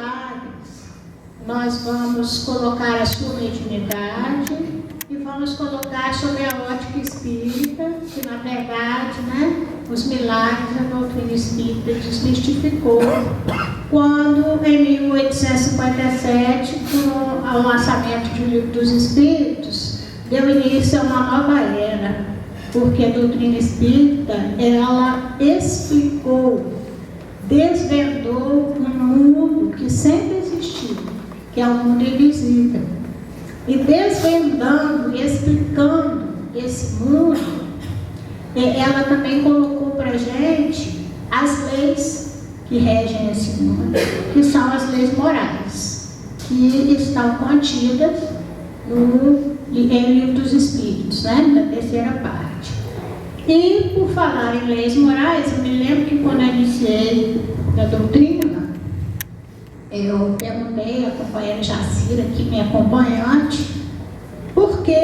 milagres, nós vamos colocar a sua mediunidade e vamos colocar sobre a ótica espírita, que na verdade, né, os milagres a doutrina espírita desmistificou quando, em 1857, com o lançamento do Livro dos Espíritos, deu início a uma nova era, porque a doutrina espírita, ela explicou, desvendou um mundo que sempre existiu, que é o mundo invisível. E desvendando e explicando esse mundo, ela também colocou para a gente as leis que regem esse mundo, que são as leis morais, que estão contidas em Livro dos Espíritos, né, na terceira parte. E, por falar em leis morais, eu me lembro que quando eu iniciei a doutrina, eu perguntei à companheira Jacira, que me acompanhante, por que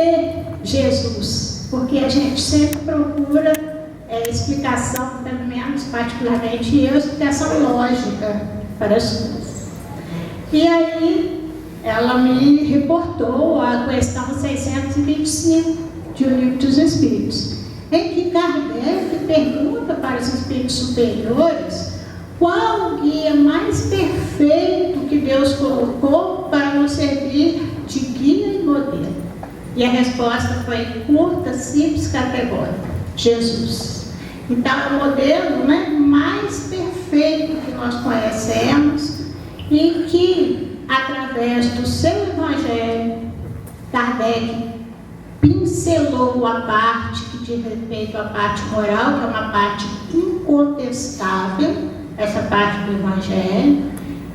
Jesus? Porque a gente sempre procura explicação, pelo menos particularmente eu, explicação lógica para as coisas. E aí ela me reportou a questão 625 de O Livro dos Espíritos, em que Kardec pergunta para os espíritos superiores qual o guia mais perfeito que Deus colocou para nos servir de guia e modelo. E a resposta foi curta, simples, categórica: Jesus. Então, é o modelo, né, mais perfeito que nós conhecemos e que, através do seu Evangelho, Kardec pincelou a parte que diz respeito à parte moral, que é uma parte incontestável, essa parte do Evangelho,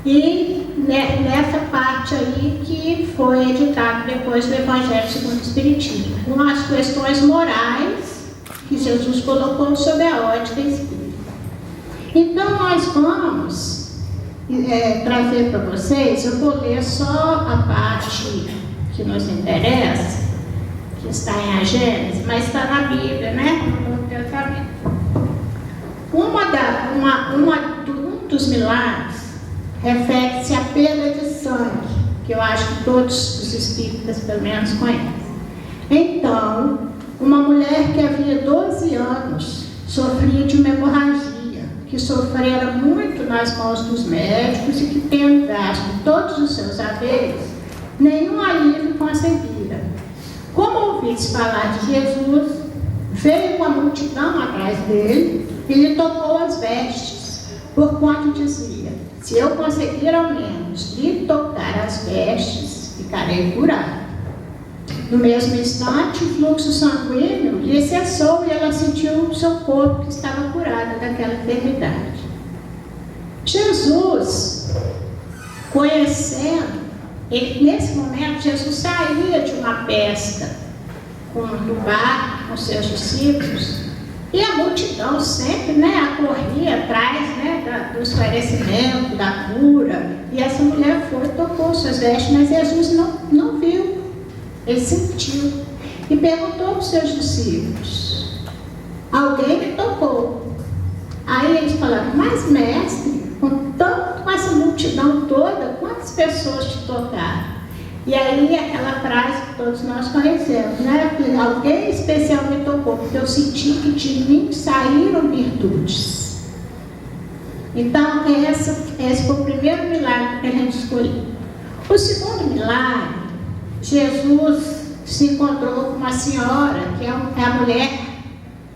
e nessa parte aí que foi editado depois do Evangelho segundo o Espiritismo, com as questões morais que Jesus colocou sob a ótica espírita. Então, nós vamos trazer para vocês, eu vou ler só a parte que nos interessa, que está em a Gênesis, mas está na Bíblia, né? No Novo Testamento. Um dos milagres refere-se à perda de sangue, que eu acho que todos os espíritas, pelo menos, conhecem. Então, uma mulher que havia 12 anos sofria de uma hemorragia, que sofrera muito nas mãos dos médicos e que, tendo gasto todos os seus haveres, nenhum alívio conseguira. Como ouvisse falar de Jesus, veio uma multidão atrás dele e lhe tocou as vestes, porquanto dizia: se eu conseguir ao menos lhe tocar as vestes, ficarei curado. No mesmo instante, o fluxo sanguíneo lhe cessou e ela sentiu o seu corpo que estava curado daquela enfermidade. Jesus, conhecendo, nesse momento, Jesus saía de uma pesca do barco com seus discípulos, e a multidão sempre, acorria atrás, do esclarecimento, da cura. E essa mulher foi, tocou suas vestes, mas Jesus não viu, ele sentiu. E perguntou para os seus discípulos: alguém me tocou? Aí eles falaram: mas mestre, com essa multidão toda, quantas pessoas te tocaram? E aí aquela frase que todos nós conhecemos, que alguém especial me tocou, porque eu senti que de mim saíram virtudes. Então esse foi o primeiro milagre que a gente escolheu. O segundo milagre, Jesus se encontrou com uma senhora, que é a mulher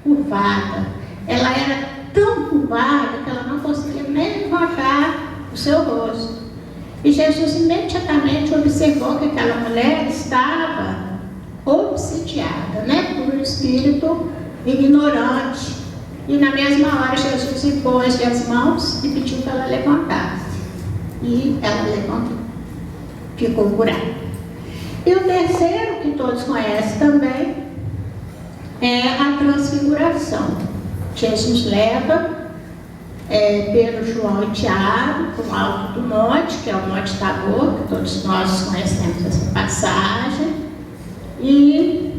curvada. Ela era tão curvada que ela não conseguia nem levantar o seu rosto. E Jesus imediatamente observou que aquela mulher estava obsidiada, por um espírito ignorante. E na mesma hora Jesus impôs as mãos e pediu para ela levantar. E ela levantou, ficou curada. E o terceiro, que todos conhecem também, é a transfiguração. Jesus leva Pedro, João e Tiago para o alto do monte, que é o Monte Tabor, que todos nós conhecemos essa passagem, e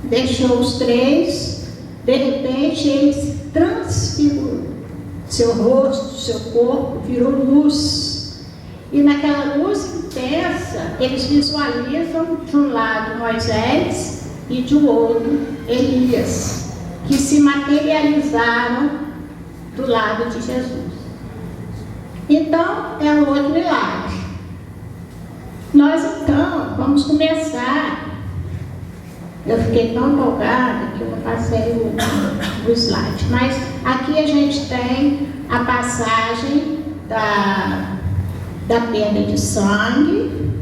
deixou os três. De repente ele se transfigurou, seu rosto, seu corpo virou luz, E naquela luz intensa, eles visualizam de um lado Moisés e de outro Elias, que se materializaram do lado de Jesus. Então, é um outro milagre. Nós, então, vamos começar. Eu fiquei tão empolgada que eu não passei o slide. Mas aqui a gente tem a passagem da perda de sangue,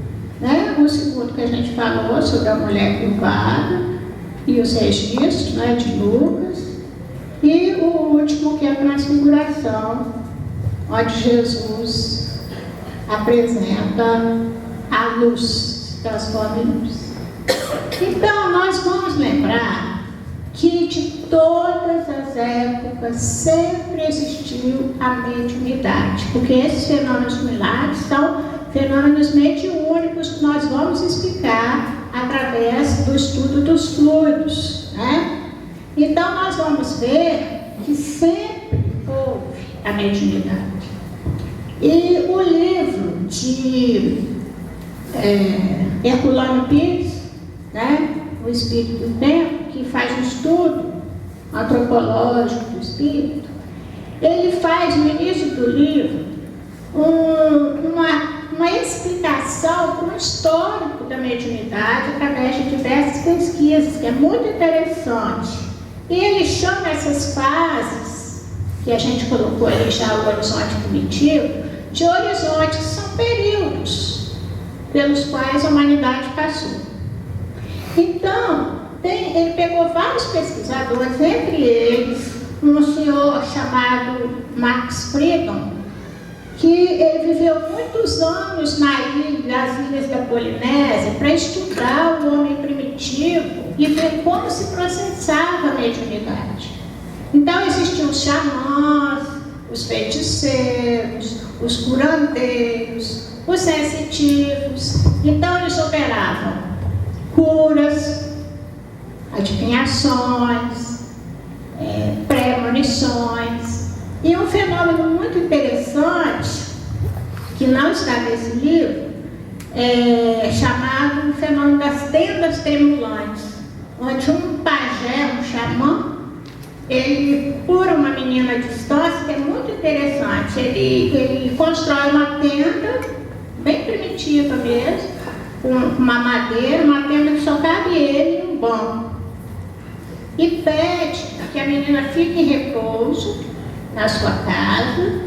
né? O segundo que a gente falou sobre a mulher curvada e os registros, né, de Lucas. E o último que é a transfiguração, onde Jesus apresenta a luz, se transforma em luz. Então, nós vamos lembrar que de todas as épocas sempre existiu a mediunidade, porque esses fenômenos milagres são fenômenos mediúnicos que nós vamos explicar através do estudo dos fluidos, né? Então, nós vamos ver que sempre houve a mediunidade. E o livro de Herculano Pires, né, o Espírito do Tempo, que faz um estudo antropológico do espírito, ele faz no início do livro uma explicação com o histórico da mediunidade através de diversas pesquisas, que é muito interessante. E ele chama essas fases, que a gente colocou ali já o horizonte primitivo, de horizontes que são períodos pelos quais a humanidade passou. Então, ele pegou vários pesquisadores, entre eles um senhor chamado Max Friedman, que ele viveu muitos anos nas ilhas da Polinésia para estudar o homem primitivo e ver como se processava a mediunidade. Então, existiam os xamãs, os feiticeiros, os curandeiros, os sensitivos. Então, eles operavam curas, adivinhações, premonições. E um fenômeno muito interessante, que não está nesse livro, é chamado o fenômeno das tendas tremulantes, onde um pajé, um xamã, ele cura uma menina à distância, que é muito interessante. Ele constrói uma tenda, bem primitiva mesmo, com uma madeira, uma tenda que só cabe ele e um banco. E pede que a menina fique em repouso na sua casa,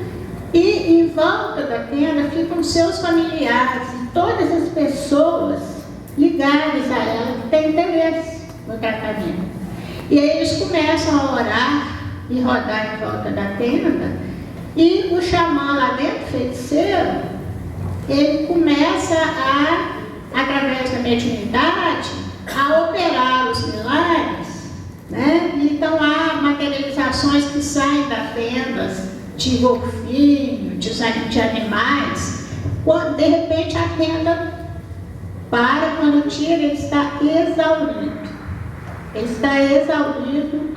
e em volta da tenda ficam seus familiares e todas as pessoas ligadas a ela que têm interesse no tratamento. E aí eles começam a orar e rodar em volta da tenda, e o xamã lá dentro, feiticeiro, ele começa através da mediunidade, a operar os milagres, né? Então há materializações que saem das tendas de golfinho, de animais, quando de repente a tenda para, quando tira, ele está exaurido. Ele está exaurido,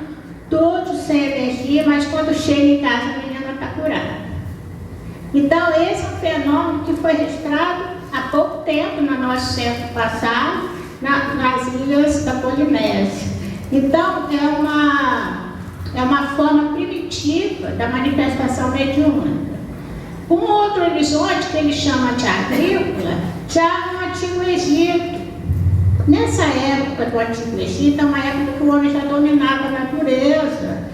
todo sem energia, mas quando chega em casa a menina está curada. Então esse é um fenômeno que foi registrado há pouco tempo no nosso século passado, nas ilhas da Polinésia. Então é uma forma primitiva da manifestação mediúnica. Um outro horizonte que ele chama de agrícola, já no Antigo Egito. Nessa época do Antigo Egito, é uma época que o homem já dominava a natureza,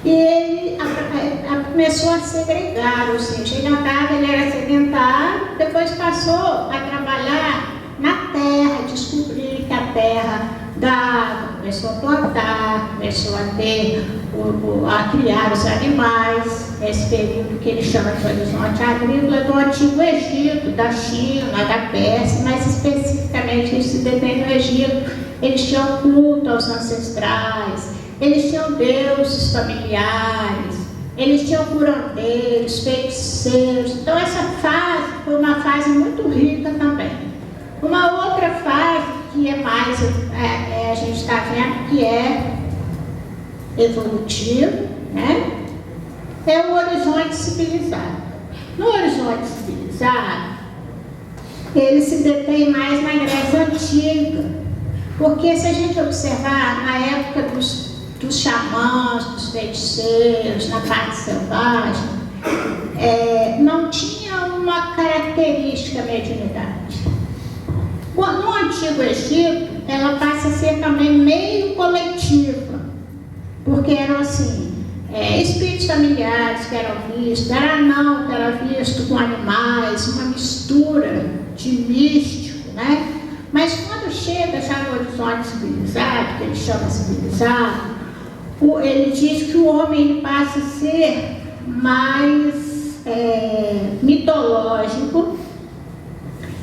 e ele começou a segregar, ou seja, ele era sedentário, depois passou a trabalhar na terra, descobrir que a terra dava, começou a plantar, começou a criar os animais, nesse período que ele chama de horizonte agrícola do Antigo Egito, da China, da Pérsia, mas especificamente ele se detém no Egito. Eles tinham culto aos ancestrais, eles tinham deuses familiares, eles tinham curandeiros, feiticeiros. Então essa fase foi uma fase muito rica também. Uma outra fase que é mais, a gente está vendo que é evolutivo, né? É o horizonte civilizado. No horizonte civilizado, ele se detém mais na Grécia Antiga. Porque se a gente observar, na época dos xamãs, dos feiticeiros, na parte selvagem, não tinha uma característica mediunidade. No Antigo Egito, ela passa a ser também meio coletiva, porque eram assim, espíritos familiares que eram vistos, era anão que era visto com animais, uma mistura de místico, né? Mas quando chega já no horizonte civilizado, que ele chama civilizado, ele diz que o homem ele passa a ser mais mitológico,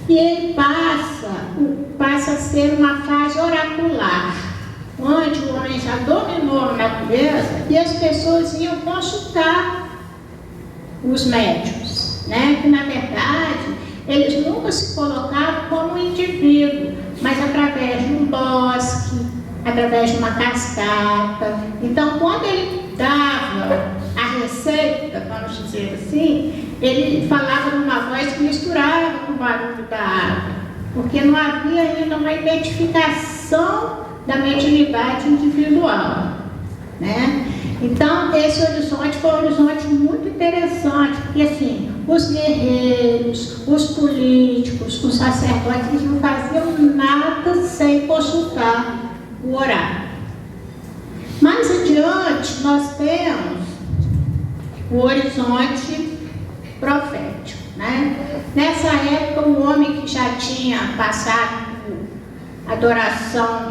e ele passa a ser uma fase oracular, onde o homem já dominou a natureza e as pessoas iam consultar os médiuns, né? Que na verdade eles nunca se colocavam como um indivíduo, mas através de um bosque, através de uma cascata. Então, quando ele dava a receita, vamos dizer assim, ele falava numa voz que misturava com o barulho da água, porque não havia ainda uma identificação da mediunidade individual, né? Então, esse horizonte foi um horizonte muito interessante, porque assim, os guerreiros, os políticos, os sacerdotes, eles não faziam nada sem consultar o oráculo. Mais adiante, nós temos o horizonte profético, né? Nessa época, o homem que já tinha passado por adoração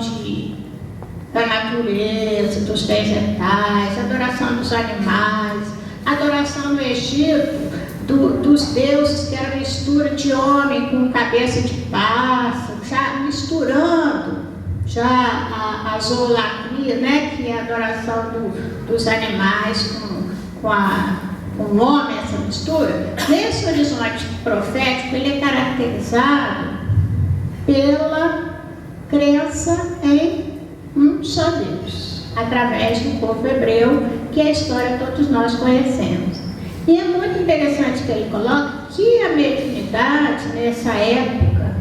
da natureza, dos vegetais, adoração dos animais, adoração no Egito dos deuses que era mistura de homem com cabeça de pássaro, já misturando a zoolatria, né, que é a adoração dos animais com o homem, essa mistura. Nesse horizonte profético, ele é caracterizado pela crença em um só Deus, através do povo hebreu, que é a história que todos nós conhecemos. E é muito interessante que ele coloca que a mediunidade, nessa época,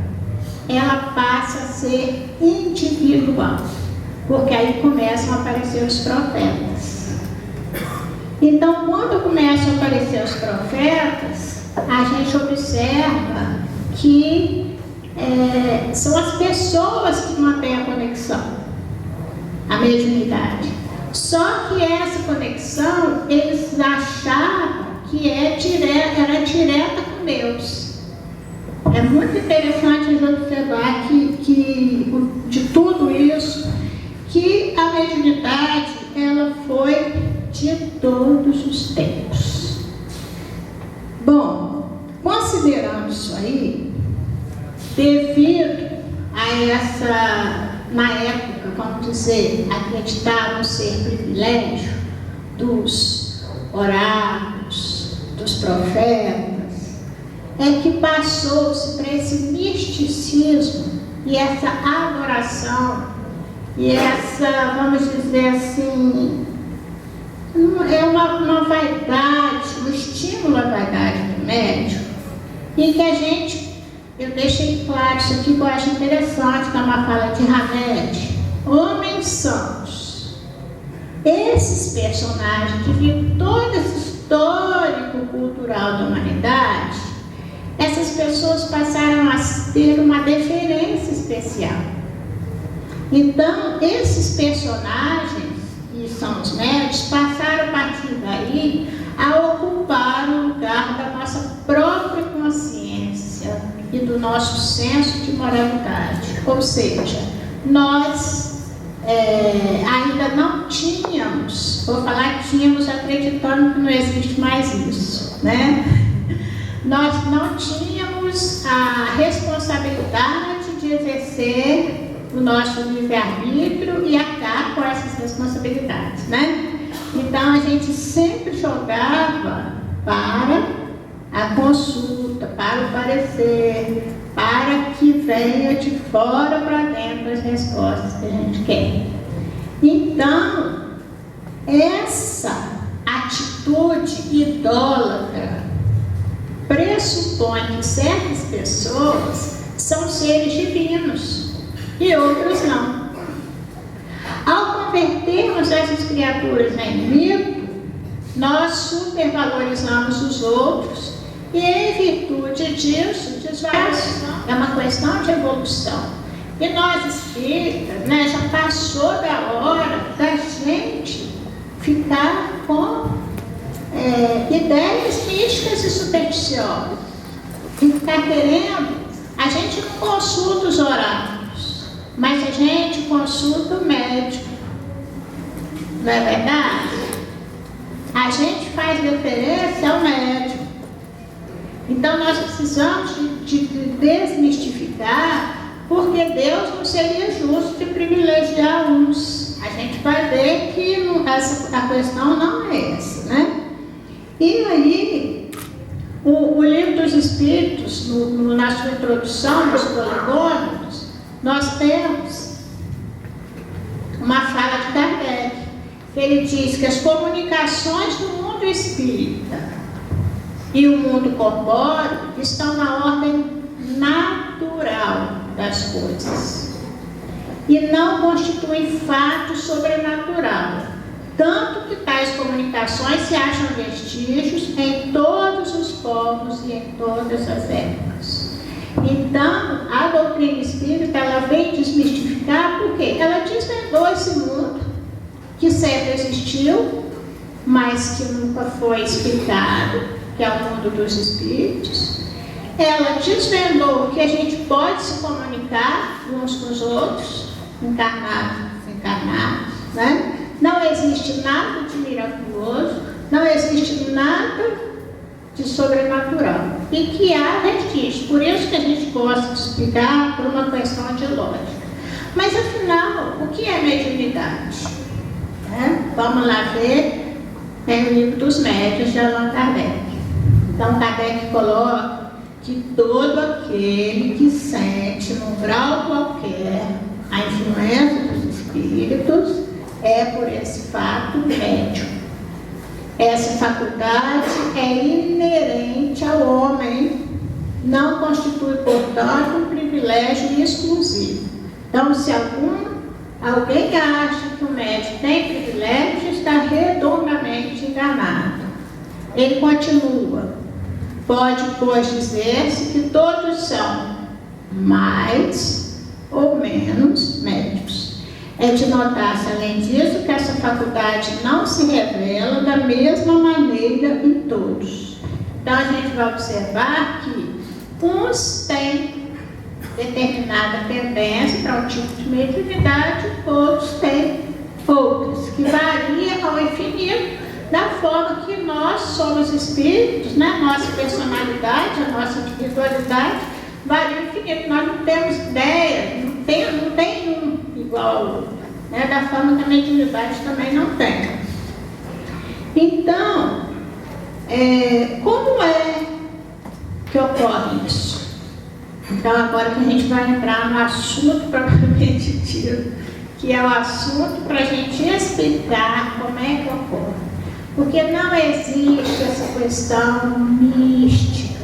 ela passa a ser individual, porque aí começam a aparecer os profetas. Então, quando começam a aparecer os profetas, a gente observa que são as pessoas que mantêm a conexão, a mediunidade. Só que essa conexão, eles achavam que era direta com Deus. É muito interessante a gente observar que de tudo isso, que a mediunidade, ela foi de todos os tempos. Bom, considerando isso aí, devido a essa, na época, vamos dizer, acreditavam ser privilégio dos oráculos, dos profetas, é que passou-se para esse misticismo e essa adoração e essa, vamos dizer assim, é uma vaidade, um estímulo à vaidade do médium, em que eu deixei claro isso aqui que eu acho interessante, que é uma fala de Hamed, homens santos. Esses personagens que viram todo esse histórico cultural da humanidade, essas pessoas passaram a ter uma deferência especial. Então, esses personagens, que são os médios, passaram a partir daí a ocupar o lugar da nossa própria consciência e do nosso senso de moralidade. Ou seja, nós ainda não tínhamos, vou falar que tínhamos acreditando que não existe mais isso, né? Nós não tínhamos a responsabilidade de exercer o nosso livre-arbítrio e acabar com essas responsabilidades, né? Então a gente sempre jogava para a consulta, para o parecer, para que venha de fora para dentro as respostas que a gente quer. Então, essa atitude idólatra pressupõe que certas pessoas são seres divinos e outras não. Ao convertermos essas criaturas em mito, nós supervalorizamos os outros e, em virtude disso, desvalorizamos. É uma questão de evolução. E nós espíritas, né, já passou da hora da gente ficar com ideias místicas e supersticiosas. Ficar querendo, a gente não consulta os oráculos, mas a gente consulta o médico. Não é verdade? A gente faz referência ao médico. Então nós precisamos de desmistificar, porque Deus não seria justo de privilegiar uns. A gente vai ver que a questão não é essa, né? E aí, o Livro dos Espíritos, na sua introdução, nos Prolegômenos, nós temos uma fala de Kardec. Ele diz que as comunicações do mundo espírita e o mundo corpóreo estão na ordem natural das coisas e não constituem fato sobrenatural, tanto que tais comunicações se acham vestígios em todos os povos e em todas as épocas. Então, a doutrina espírita, ela vem desmistificar, porque ela desvendou esse mundo que sempre existiu, mas que nunca foi explicado, que é o mundo dos espíritos. Ela desvendou que a gente pode se comunicar uns com os outros, encarnados e desencarnados, né? Não existe nada de miraculoso, não existe nada de sobrenatural. E que há vestígios. Por isso que a gente gosta de explicar por uma questão de lógica. Mas afinal, o que é mediunidade? Vamos lá ver o Livro dos Médiuns de Allan Kardec. Então Kardec coloca que todo aquele que sente num grau qualquer a influência dos espíritos é por esse fato médium. Essa faculdade é inerente ao homem, não constitui, portanto, um privilégio exclusivo. Então, se alguém acha que o médium tem privilégio, está redondamente enganado. Ele continua. Pode, pois, dizer-se que todos são mais ou menos médios. É de notar-se, além disso, que essa faculdade não se revela da mesma maneira em todos. Então, a gente vai observar que uns têm determinada tendência para um tipo de mediunidade, outros têm outras, que varia ao infinito, da forma que nós somos espíritos, né? Nossa personalidade, a nossa individualidade varia ao infinito. Nós não temos ideia, não tem um igual ao outro, né? Da forma que a mediunidade também não tem. Então, como é que ocorre isso? Então, agora que a gente vai entrar no assunto propriamente dito, que é o assunto para a gente explicar como é que ocorre. Porque não existe essa questão mística,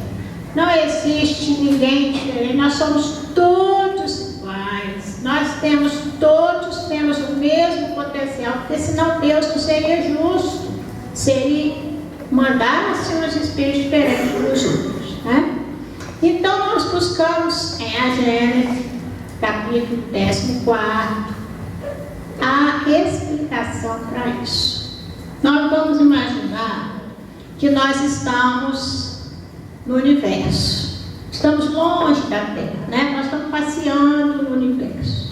não existe ninguém diferente, nós somos todos iguais, todos temos o mesmo potencial, porque senão Deus não seria justo, seria mandar assim uns espíritos diferentes dos outros, né? Então nós buscamos em a Gênesis, capítulo 14, a explicação para isso. Nós vamos imaginar que nós estamos no universo, estamos longe da Terra, né? Nós estamos passeando no universo.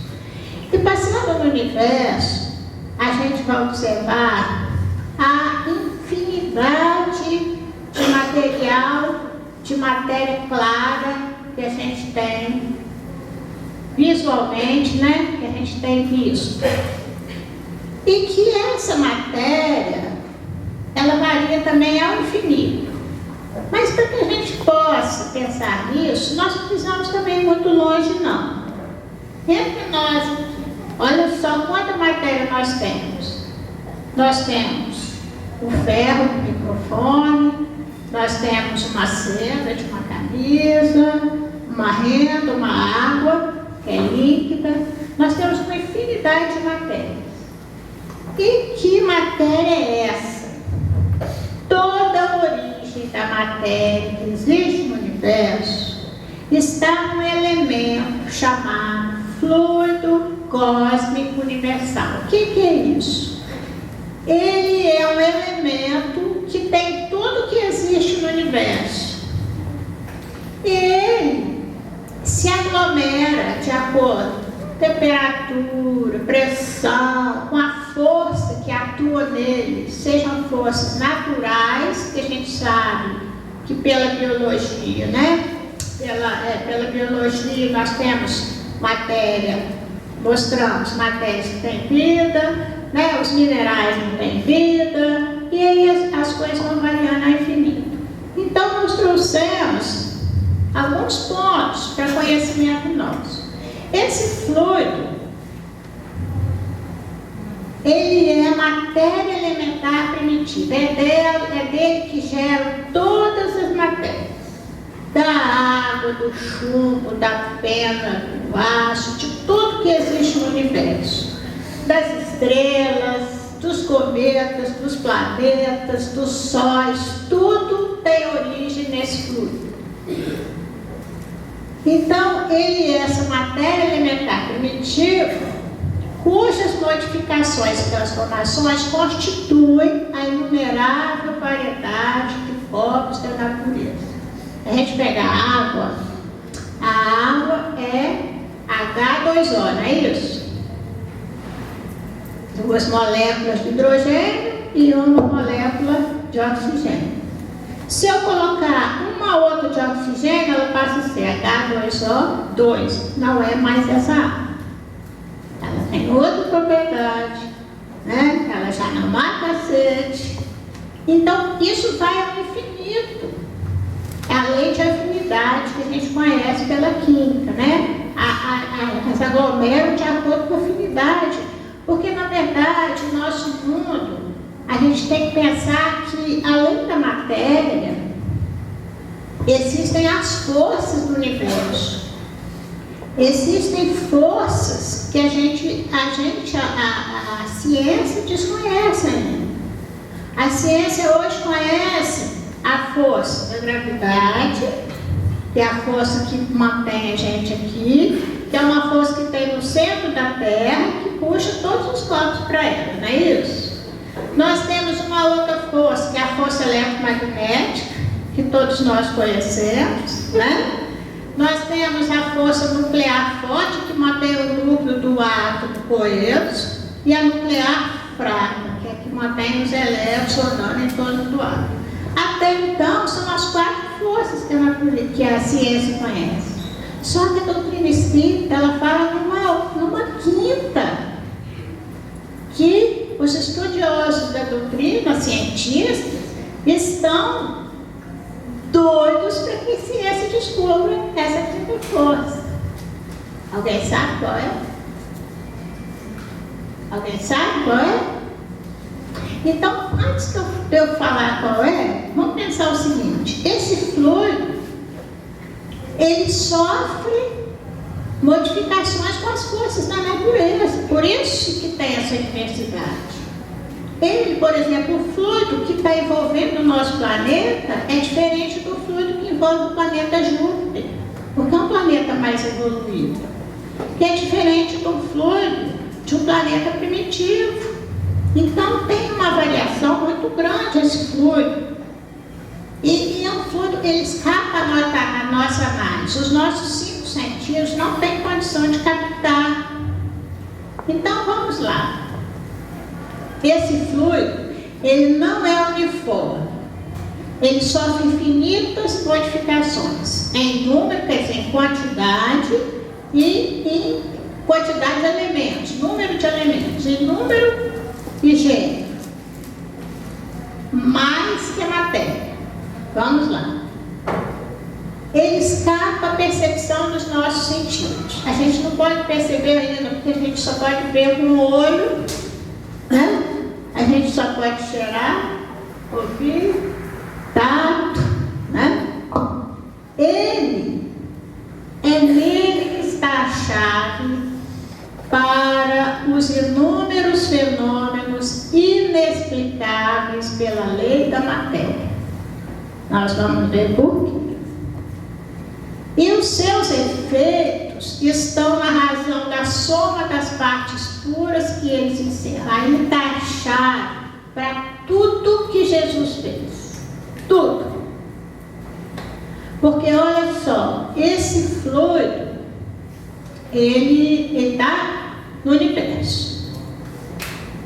E passeando no universo, a gente vai observar a infinidade de material, de matéria clara que a gente tem visualmente, né? Que a gente tem visto. E que essa matéria, ela varia também ao infinito. Mas para que a gente possa pensar nisso, nós não precisamos também ir muito longe, não. Entre nós, olha só quanta matéria nós temos. Nós temos o ferro do microfone, nós temos uma seda de uma camisa, uma renda, uma água, que é líquida. Nós temos uma infinidade de matérias. E que matéria é essa? Toda a origem da matéria que existe no universo está num elemento chamado fluido cósmico universal. O que é isso? Ele é um elemento que tem tudo que existe no universo. E ele se aglomera de acordo com temperatura, pressão, com a força que atua nele, sejam forças naturais, que a gente sabe que pela biologia, né? Pela biologia nós temos matéria, mostramos matérias que têm vida, né? Os minerais não têm vida, e aí as coisas vão variando ao infinito. Então nós trouxemos alguns pontos para conhecimento nosso. Esse fluido, ele é matéria elementar primitiva, é dele que gera todas as matérias, da água, do chumbo, da pedra, do aço, de tudo que existe no universo, das estrelas, dos cometas, dos planetas, dos sóis, tudo tem origem nesse fluido. Então, ele é essa matéria elementar primitiva, cujas modificações e transformações constituem a inumerável variedade de corpos da natureza. A gente pega a água é H2O, não é isso? Duas moléculas de hidrogênio e uma molécula de oxigênio. Se eu colocar uma outra de oxigênio, ela passa a ser H2O2. Não é mais essa água. Ela tem outra propriedade, né? Ela já não mata a sede. Então, isso vai ao infinito. É a lei de afinidade que a gente conhece pela química, né? Elas aglomeram de acordo com a afinidade. Porque, na verdade, o nosso mundo, a gente tem que pensar que, além da matéria, existem as forças do universo. Existem forças que a ciência desconhece ainda. A ciência hoje conhece a força da gravidade, que é a força que mantém a gente aqui, que é uma força que tem no centro da Terra, que puxa todos os corpos para ela, não é isso? Nós temos uma outra força, que é a força eletromagnética, que todos nós conhecemos, né? Nós temos a força nuclear forte, que mantém o núcleo do átomo coeso, e a nuclear fraca, que é que mantém os elétrons rodando em torno do átomo. Até então, são as 4 forças que a ciência conhece. Só que a doutrina espírita, ela fala numa quinta, que os estudiosos da doutrina, cientistas, estão doidos para que a ciência descubra essa quinta força. Alguém sabe qual é? Alguém sabe qual é? Então, antes de eu falar qual é, vamos pensar o seguinte: esse fluido, ele sofre modificações com as forças da natureza, por isso que tem essa diversidade. Ele, por exemplo, o fluido que está envolvendo o nosso planeta é diferente do fluido que envolve o planeta Júpiter, porque é um planeta mais evoluído, que é diferente do fluido de um planeta primitivo. Então tem uma variação muito grande esse fluido. E é um fluido, ele escapa a nossa análise. Os nossos 5 sentidos não têm condição de captar. Então vamos lá. Esse fluido, ele não é uniforme. Ele sofre infinitas modificações em número, quer dizer, em quantidade e em quantidade de elementos, número de elementos, em número e gênero, mais que a matéria. Vamos lá. Ele escapa à percepção dos nossos sentidos. A gente não pode perceber ainda, porque a gente só pode ver com o olho, né? A gente só pode cheirar, ouvir, tato, né? Ele, é nele que está a chave para os inúmeros fenômenos inexplicáveis pela lei da matéria. Nós vamos ver por quê. E os seus efeitos estão na razão da soma das partes puras que eles encerram. Aí está a chave para tudo que Jesus fez. Tudo. Porque olha só, esse fluido, ele está no universo.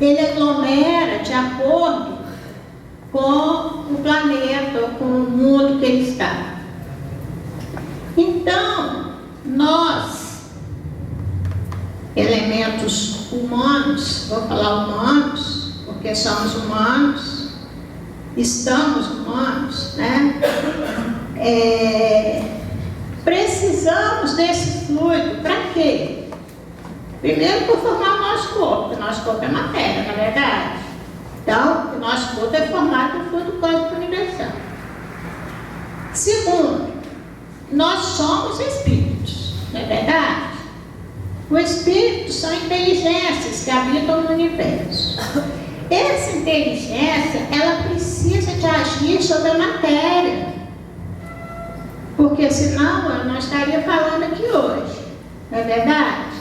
Ele aglomera de acordo com o planeta, ou com o mundo que ele está. Então, nós, elementos humanos, vou falar humanos, porque somos humanos, estamos humanos, né? Precisamos desse fluido, para quê? Primeiro, para formar o nosso corpo, o nosso corpo é matéria, na verdade. Então, o nosso corpo é formado por fluido cósmico universal. Segundo, nós somos espíritos, não é verdade? Os espíritos são inteligências que habitam no universo. Essa inteligência, ela precisa de agir sobre a matéria. Porque senão eu não estaria falando aqui hoje, não é verdade?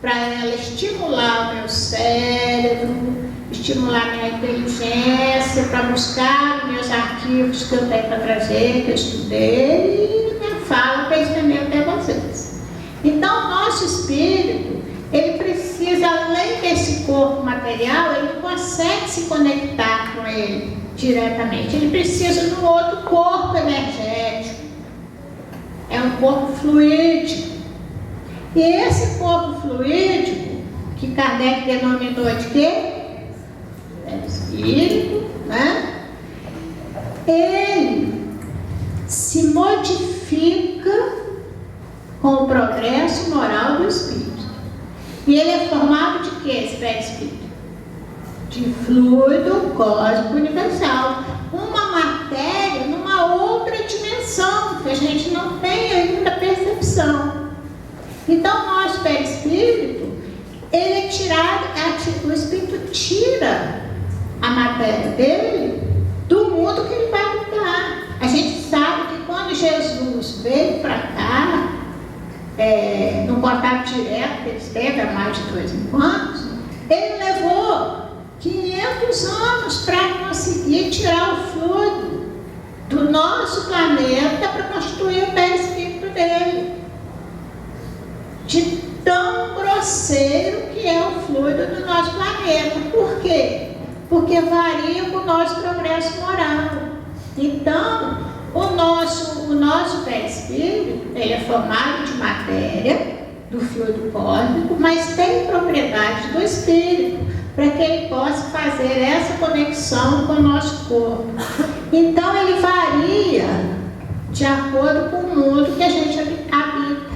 Para ela estimular o meu cérebro, estimular a minha inteligência, para buscar meus arquivos que eu tenho para trazer, que eu estudei, e minha fala para estender até vocês. Então, o nosso espírito, ele precisa, além desse corpo material, ele não consegue se conectar com ele diretamente. Ele precisa de um outro corpo energético. É um corpo fluídico. E esse corpo fluídico, que Kardec denominou de quê? É espírito, né? Ele se modifica com o progresso moral do espírito. E ele é formado de quê, esse perispírito? De fluido cósmico universal. Uma matéria numa outra dimensão, que a gente não tem ainda percepção. Então, o nosso perispírito, ele é tirado, o espírito tira a matéria dele do mundo que ele vai habitar. A gente sabe que quando Jesus veio para cá, no contato direto que ele esteve há mais de 2.000 anos, ele levou 500 anos para conseguir tirar o fluido do nosso planeta para constituir o perispírito dele. De tão grosseiro que é o fluido do nosso planeta. Por quê? Porque varia com o nosso progresso moral. Então, o nosso perispírito, ele é formado de matéria, do fluido cósmico, mas tem propriedades do espírito, para que ele possa fazer essa conexão com o nosso corpo. Então, ele varia de acordo com o mundo que a gente habita.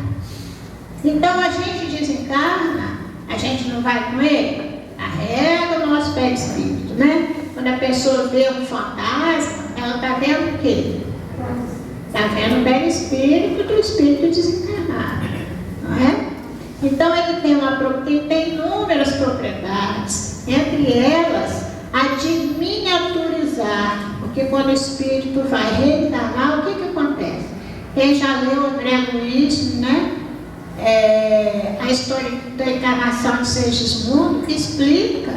Então, a gente desencarna, a gente não vai com ele, carrega o nosso perispírito, né? Quando a pessoa vê um fantasma, ela está vendo o quê? Está vendo o perispírito do espírito desencarnado, não é? Então, ele tem inúmeras propriedades, entre elas, a de miniaturizar, porque quando o espírito vai reencarnar, o que acontece? Quem já leu André Luiz, né? A história da encarnação de Segismundo explica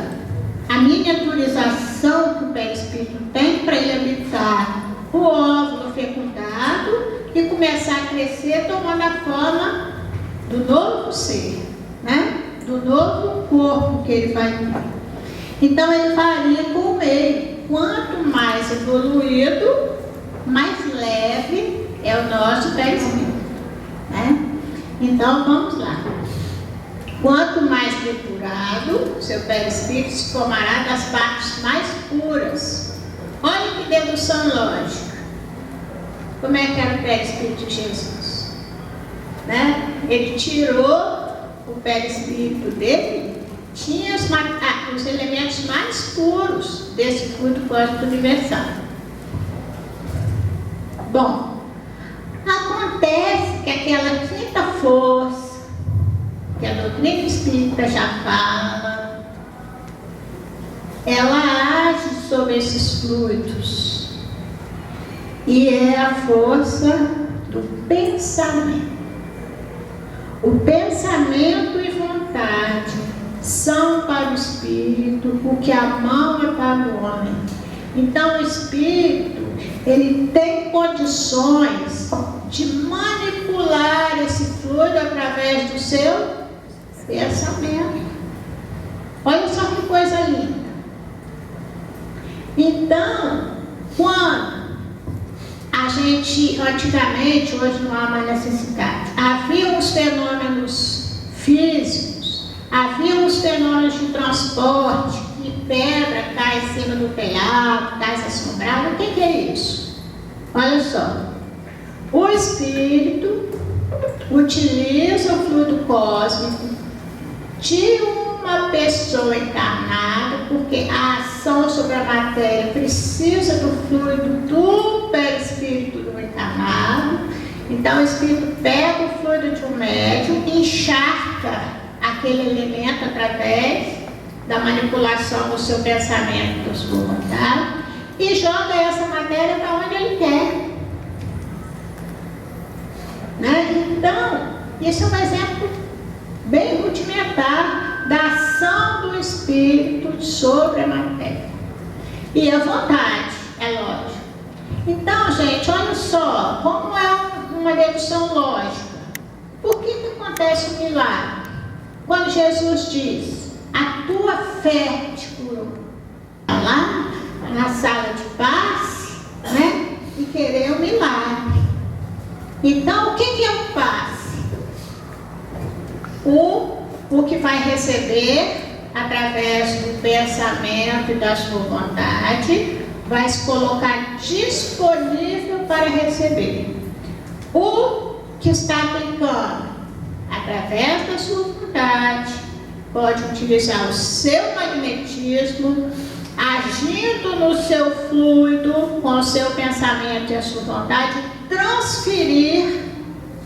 a miniaturização que o perispírito tem para ele habitar o óvulo fecundado e começar a crescer tomando a forma do novo ser, né? Do novo corpo que ele vai ter. Então ele varia com o meio. Quanto mais evoluído, mais leve é o nosso perispírito, né? Então, vamos lá. Quanto mais depurado, seu perispírito se formará das partes mais puras. Olha que dedução lógica. Como é que era o perispírito de Jesus? Né? Ele tirou o perispírito dele, tinha os elementos mais puros desse fluido cósmico universal. Bom, acontece que aquela quinta força, que a doutrina espírita já fala, ela age sobre esses fluidos e é a força do pensamento. O pensamento e vontade são para o espírito o que a mão é para o homem. Então o espírito, ele tem condições de manipular esse fluido através do seu pensamento. Olha só que coisa linda. Então, quando a gente, antigamente, hoje não há mais necessidade, havia os fenômenos físicos, havia os fenômenos de transporte, que pedra cai em cima do telhado, casa assombrada. O que é isso? Olha só, o espírito utiliza o fluido cósmico de uma pessoa encarnada, porque a ação sobre a matéria precisa do fluido do perispírito do encarnado. Então o espírito pega o fluido de um médium, encharca aquele elemento através da manipulação do seu pensamento, da sua vontade, e joga essa matéria para onde ele quer. Né? Então, isso é um exemplo bem rudimentar da ação do espírito sobre a matéria. E a vontade, é lógico. Então, gente, olha só, como é uma dedução lógica. Por que acontece o milagre? Quando Jesus diz, a tua fé te curou. Lá na sala de passe, né? E querer o milagre. Então, o que é o passe? O que vai receber através do pensamento e da sua vontade, vai se colocar disponível para receber. O que está aplicando através da sua vontade, pode utilizar o seu magnetismo, agindo no seu fluido, com o seu pensamento e a sua vontade, transferir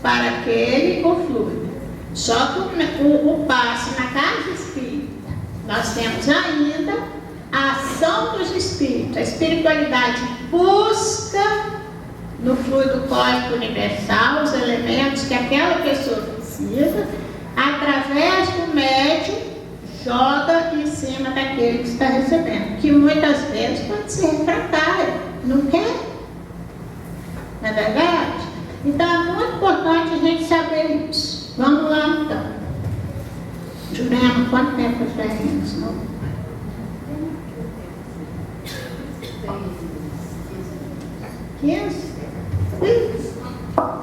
para aquele o fluido. Só que o passe na casa espírita, nós temos ainda a ação dos espíritos. A espiritualidade busca no fluido cósmico universal os elementos que aquela pessoa precisa, através do médium, joga em cima daquele que está recebendo, que muitas vezes pode ser refratário, não quer? Não é verdade? Então é muito importante a gente saber isso. Vamos lá então. Jurema, quanto tempo eu já isso? 15?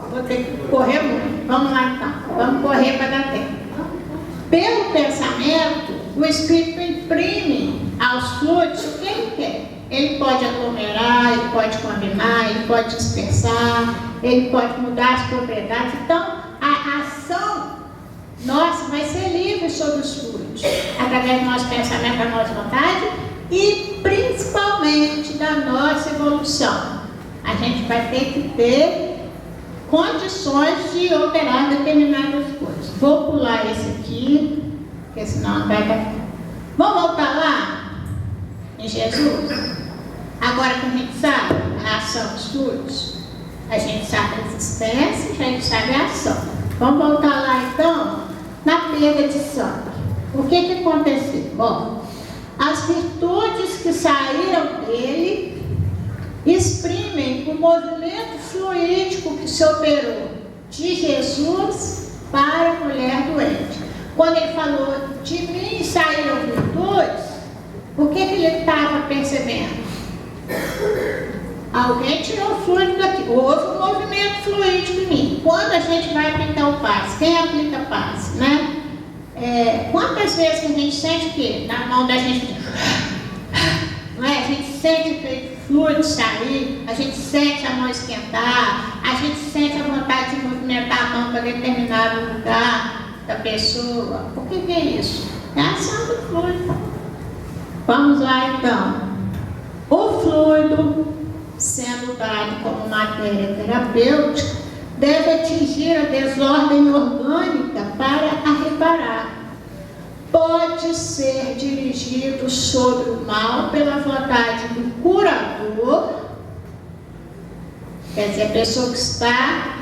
Vou ter que correr muito. Vamos lá então. Vamos correr para dar tempo. Pelo pensamento, o espírito imprime aos fluidos o que ele quer. Ele pode aglomerar, ele pode combinar, ele pode dispersar, ele pode mudar as propriedades. Então, a ação nossa vai ser livre sobre os fluidos, através do nosso pensamento, da nossa vontade e principalmente da nossa evolução. A gente vai ter que ter condições de operar determinadas coisas. Vou pular esse aqui, porque senão não vai dar. Vamos voltar lá em Jesus? Agora que a gente sabe a ação dos fluidos, a gente sabe a existência, a gente sabe a ação. Vamos voltar lá então na perda de sangue. O que aconteceu? Bom, as virtudes que saíram dele exprimem o movimento fluídico que se operou de Jesus para a mulher doente. Quando ele falou, de mim saíram virtudes, o que ele estava percebendo? Alguém tirou o fluido daqui, houve um movimento fluídico em mim. Quando a gente vai aplicar o passe, quem aplica passe, né? Quantas vezes que a gente sente o quê? Na mão da gente, não é? A gente sente aquele fluido sair, a gente sente a mão esquentar, a gente sente a vontade de movimentar a mão para determinado lugar da pessoa. O que é isso? É a ação do fluido. Vamos lá então. O fluido, sendo dado como matéria terapêutica, deve atingir a desordem orgânica para a reparar. Pode ser dirigido sobre o mal pela vontade do curador, quer dizer, a pessoa que está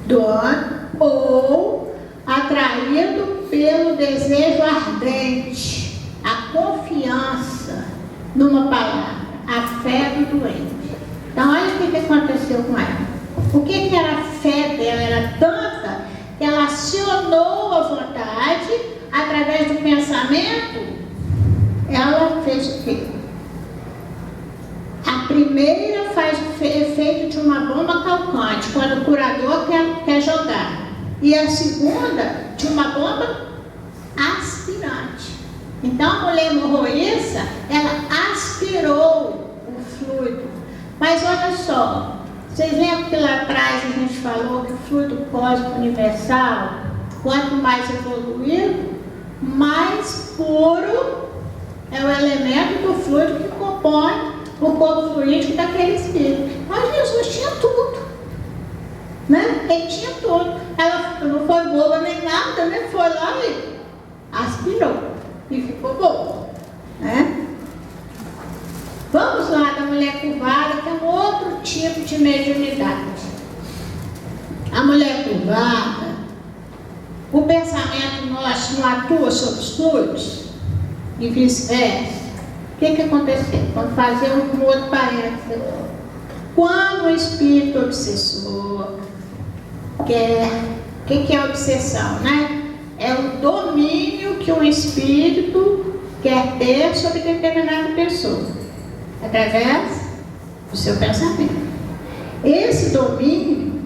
doando, ou atraído pelo desejo ardente, a confiança numa palavra, a fé do doente. Então, olha o que aconteceu com ela. O que era a fé dela? Era tanta que ela acionou a vontade através do pensamento. Ela fez o quê? A primeira faz o efeito de uma bomba calcante, quando o curador quer jogar. E a segunda, de uma bomba aspirante. Então, a mulher hemorroíça, ela aspirou o fluido. Mas olha só, vocês lembram que lá atrás a gente falou que o fluido cósmico universal, quanto mais evoluído, mais puro é o elemento do fluido que compõe o corpo fluídico daquele espírito. Mas Jesus tinha tudo, né? Ele tinha tudo. Ela não foi boba nem nada, né? Foi lá e aspirou e ficou boa, né? Vamos lá da mulher curvada, que é um outro tipo de mediunidade. A mulher curvada, o pensamento nosso não atua sobre os fluidos e vice-versa. O que aconteceu? Vamos fazer um outro parênteses. Quando o espírito obsessor quer, o que é obsessão, né? É o domínio que um espírito quer ter sobre determinada pessoa, através do seu pensamento. Esse domínio,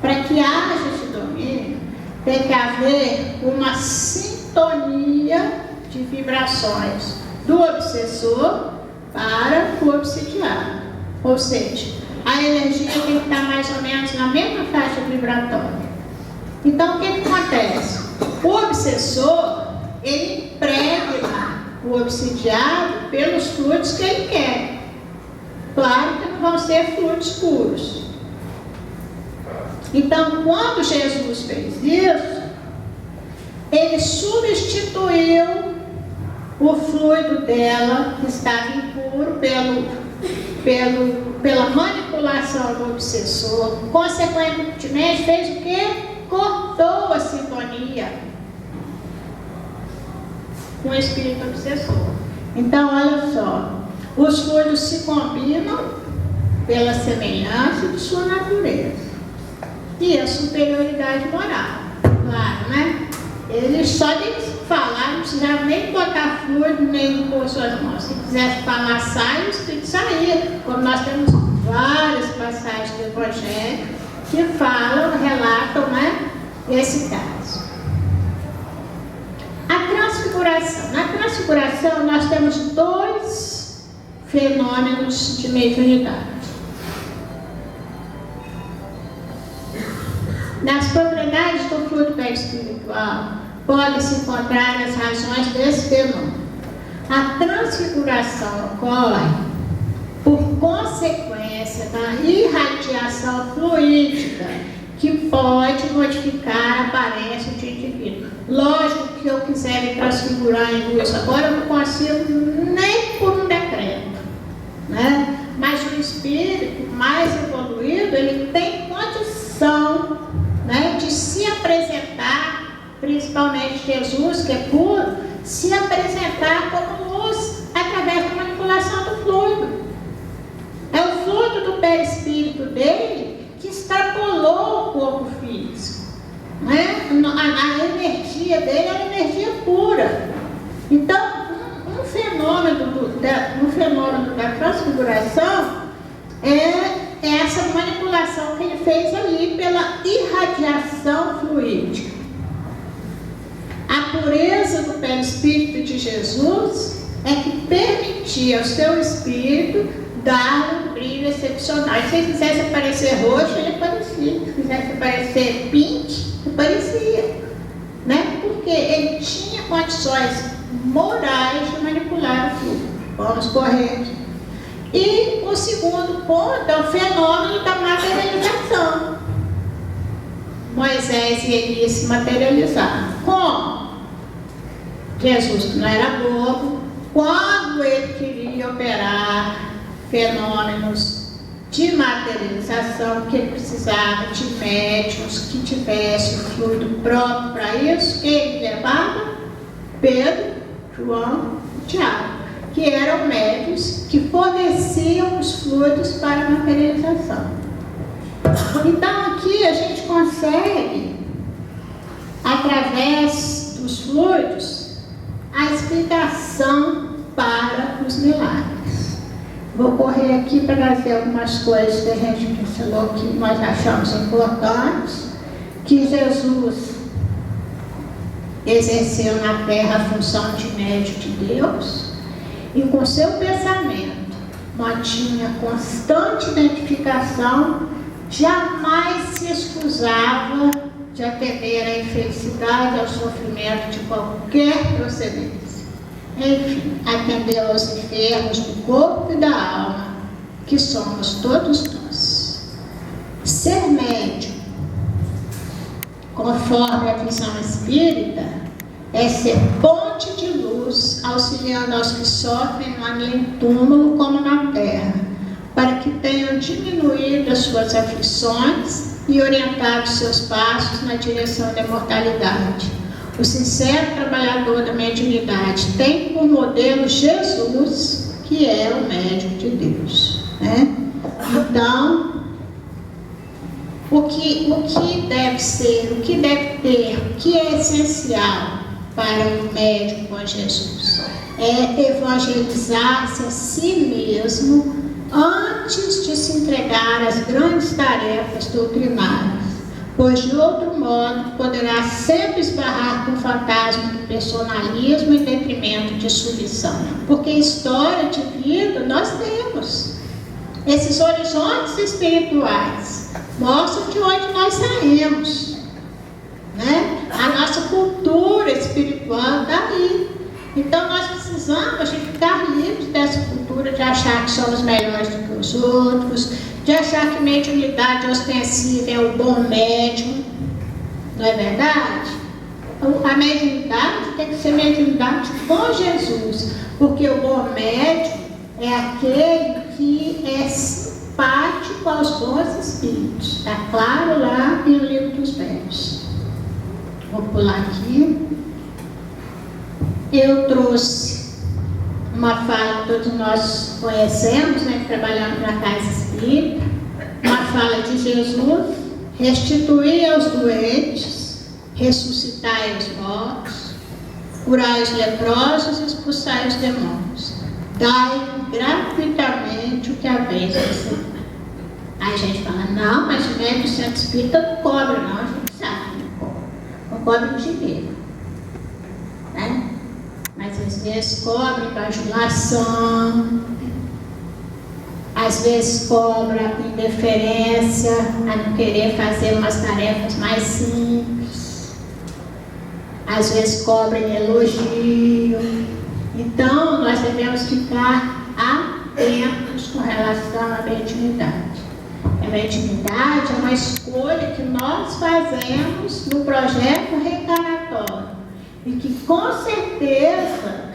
para que haja esse domínio, tem que haver uma sintonia de vibrações do obsessor para o obsidiado. Ou seja, a energia tem que estar mais ou menos na mesma faixa vibratória. Então, o que acontece? O obsessor, ele impregna o obsidiado pelos fluidos que ele quer. Claro que não vão ser fluidos puros. Então, quando Jesus fez isso, ele substituiu o fluido dela, que estava impuro, pela manipulação do obsessor. Consequentemente, fez o quê? Cortou a sintonia com o espírito obsessor. Então, olha só, os fluidos se combinam pela semelhança de sua natureza e a superioridade moral, claro, né? Eles só de falar, não precisava nem botar fluido, nem pôr suas mãos. Se quisesse falar, sai, o espírito saía. Como nós temos várias passagens do Evangelho que falam, relatam, né, esse caso. A transfiguração. Na transfiguração, nós temos dois fenômenos de mediunidade. Nas propriedades do fluido espiritual, podem-se encontrar as razões desse fenômeno. A transfiguração ocorre por consequência da irradiação fluídica, que pode modificar a aparência de indivíduo. Lógico que eu quiser me transfigurar em luz agora, eu não consigo nem por um decreto, né? Mas o espírito mais evoluído, ele tem condição, né, de se apresentar, principalmente Jesus, que é puro, se apresentar como luz através da manipulação do fluido. É o fluido do perispírito dele que extrapolou o corpo físico, né? A energia dele é energia pura. Então, um fenômeno da transfiguração é essa manipulação que ele fez ali pela irradiação fluídica. A pureza do perispírito de Jesus é que permitia ao seu espírito dar um brilho excepcional. E se ele quisesse aparecer roxo, ele aparecia. Se quisesse aparecer pink, aparecia, né? Porque ele tinha condições morais de manipular o fluido. Vamos correr aqui. E o segundo ponto é o fenômeno da materialização. Moisés e Elias se materializaram. Como? Jesus, que não era bobo, quando ele queria operar fenômenos de materialização, que ele precisava de médiuns que tivessem o fluido próprio para isso, ele levava Pedro, João e Tiago, que eram médiuns que forneciam os fluidos para a materialização. Então aqui a gente consegue, através dos fluidos, a explicação para os milagres. Vou correr aqui para trazer algumas coisas que a gente pensou que nós achamos importantes, que Jesus exerceu na terra a função de médium de Deus e com seu pensamento mantinha constante identificação, jamais se excusava de atender à infelicidade, ao sofrimento de qualquer procedência. Enfim, atendeu aos enfermos do corpo e da alma, que somos todos nós. Ser médium, conforme a visão espírita, é ser ponte de luz, auxiliando aos que sofrem no além-túmulo como na terra, para que tenham diminuído as suas aflições e orientado seus passos na direção da imortalidade. O sincero trabalhador da mediunidade tem por modelo Jesus, que é o médium de Deus, né? Então, o que deve ser, o que deve ter, o que é essencial para um médium com Jesus? É evangelizar-se a si mesmo antes de se entregar às grandes tarefas doutrinárias, pois de outro modo poderá sempre esbarrar com o fantasma do personalismo em detrimento de sua missão. Porque história de vida nós temos. Esses horizontes espirituais mostram de onde nós saímos, né? A nossa cultura espiritual está aí. Então nós precisamos de ficar livres dessa cultura de achar que somos melhores do que os outros, de achar que mediunidade ostensiva é o bom médium. Não é verdade? A mediunidade tem que ser mediunidade com Jesus, porque o bom médium é aquele que é simpático aos bons espíritos. Está claro lá no Livro dos Médiuns. Vou pular aqui. Eu trouxe uma fala que todos nós conhecemos, né, trabalhando na casa espírita, uma fala de Jesus: restituir aos doentes, ressuscitai os mortos, curai os leprosos e expulsai os demônios, dai gratuitamente o que haveis de receber. Aí a gente fala: não, mas o médico do centro espírita não cobra. Não, a gente sabe, não cobra dinheiro, né? Mas às vezes cobra bajulação, às vezes cobra indiferença, a não querer fazer umas tarefas mais simples, às vezes cobra elogio. Então nós devemos ficar atentos com relação à mediunidade. A mediunidade é uma escolha que nós fazemos no projeto reencarnatório. E que com certeza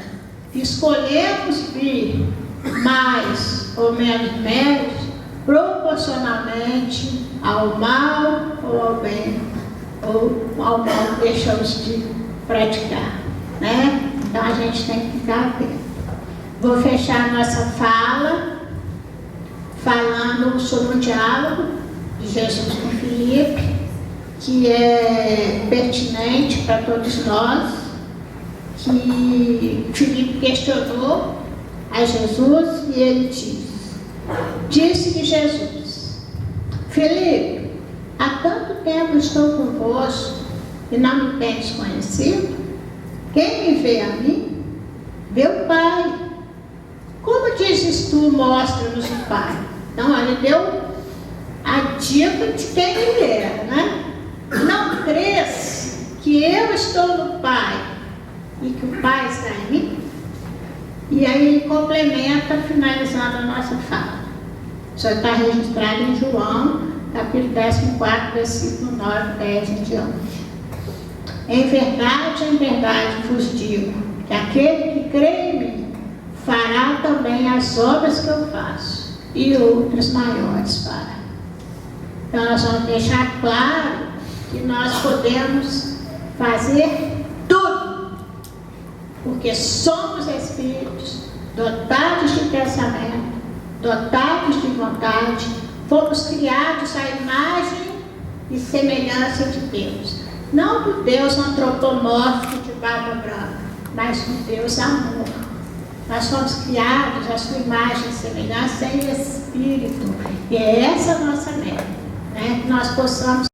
escolhemos vir mais ou menos méritos proporcionalmente ao mal ou ao bem, ou ao mal que deixamos de praticar, né? Então a gente tem que ficar atento. Vou fechar a nossa fala falando sobre um diálogo de Jesus com Filipe, que é pertinente para todos nós, que Filipe questionou a Jesus e ele disse-lhe Jesus: Filipe, há tanto tempo estou convosco e não me tendes conhecido? Quem me vê a mim, vê o Pai. Como dizes tu, mostra-nos o Pai? Então ele deu a dica de quem ele era, né? Não crês que eu estou no Pai, e que o Pai está em mim. E aí ele complementa, finalizando a nossa fala. Isso está registrado em João, capítulo 14, versículo 9, 10 em diante. Em verdade vos digo, que aquele que crê em mim fará também as obras que eu faço, e outras maiores fará. Então nós vamos deixar claro que nós podemos fazer tudo, porque somos espíritos dotados de pensamento, dotados de vontade, fomos criados à imagem e semelhança de Deus. Não do Deus antropomórfico de barba branca, mas do Deus amor. Nós fomos criados à sua imagem e semelhança em espírito. E é essa a nossa meta, né? Que nós possamos